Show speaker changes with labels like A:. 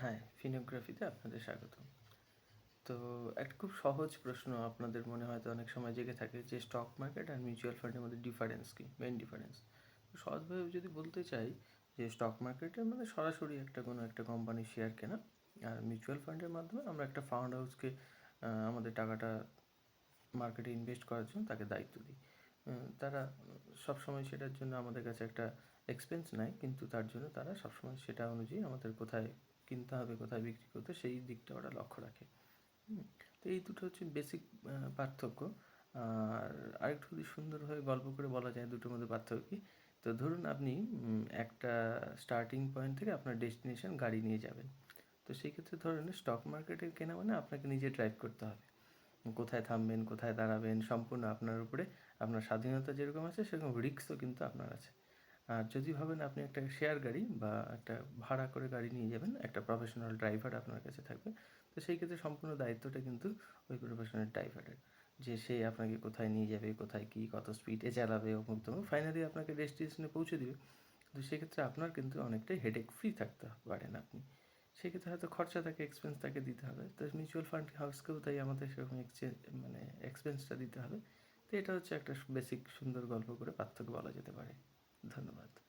A: হ্যাঁ, ফিনোগ্রাফিতে আপনাদের স্বাগতম। তো একটা খুব সহজ প্রশ্ন আপনাদের মনে হয়তো অনেক সময় জেগে থাকে যে স্টক মার্কেট আর মিউচুয়াল ফান্ডের মধ্যে ডিফারেন্স কী? Main difference. তো সহজভাবে যদি বলতে চাই যে স্টক মার্কেটের মানে সরাসরি কোনো একটা কোম্পানির শেয়ার কেনা। আর মিউচুয়াল ফান্ডের মাধ্যমে আমরা একটা ফান্ড হাউসকে আমাদের টাকাটা মার্কেটে ইনভেস্ট করার জন্য তাকে দায়িত্ব দিই। তারা সবসময় সেটার জন্য আমাদের কাছে একটা এক্সপেন্স নেয়, কিন্তু তার জন্য তারা সবসময় সেটা অনুযায়ী আমাদের কোথায় কিনতে হবে, কোথায় বিক্রি করতে সেই দিকটা ওরা লক্ষ্য রাখে। তো এই দুটো হচ্ছে বেসিক পার্থক্য। আর আরেকটু যদি সুন্দরভাবে গল্প করে বলা যায় দুটোর মধ্যে পার্থক্য কী? তো ধরুন আপনি একটা স্টার্টিং পয়েন্ট থেকে আপনার ডেস্টিনেশন গাড়ি নিয়ে যাবেন। তো সেই ক্ষেত্রে ধরেন স্টক মার্কেটে কেনা মানে আপনাকে নিজে ড্রাইভ করতে হবে। কোথায় থামবেন, কোথায় দাঁড়াবেন সম্পূর্ণ আপনার উপরে। আপনার স্বাধীনতা যেরকম আছে সেরকম রিস্কও কিন্তু আপনার আছে। আর যদি ভাবেন আপনি একটা শেয়ার গাড়ি বা একটা ভাড়া করে গাড়ি নিয়ে যাবেন, একটা প্রফেশনাল ড্রাইভার আপনার কাছে থাকবে। তো সেই ক্ষেত্রে সম্পূর্ণ দায়িত্বটা কিন্তু ওই প্রফেশনাল ড্রাইভারের। যে সে আপনাকে কোথায় নিয়ে যাবে, কোথায় কী, কত স্পিডে চালাবে অমুক-তমুক। ফাইনালি আপনাকে ডেস্টিনেশনে পৌঁছে দিবে। তো সেক্ষেত্রে আপনার কিন্তু অনেকটাই হেডেক ফ্রি থাকতে পারেন আপনি। সেক্ষেত্রে হয়তো খরচা থাকে, এক্সপেন্স তাকে দিতে হবে। তো মিউচুয়াল ফান্ড হাউসকেও তাই আমাদের সেরকম মানে এক্সপেন্সটা দিতে হবে। তো এটা হচ্ছে একটা বেসিক সুন্দর গল্প করে পার্থক্য বলা যেতে পারে। ধন্যবাদ।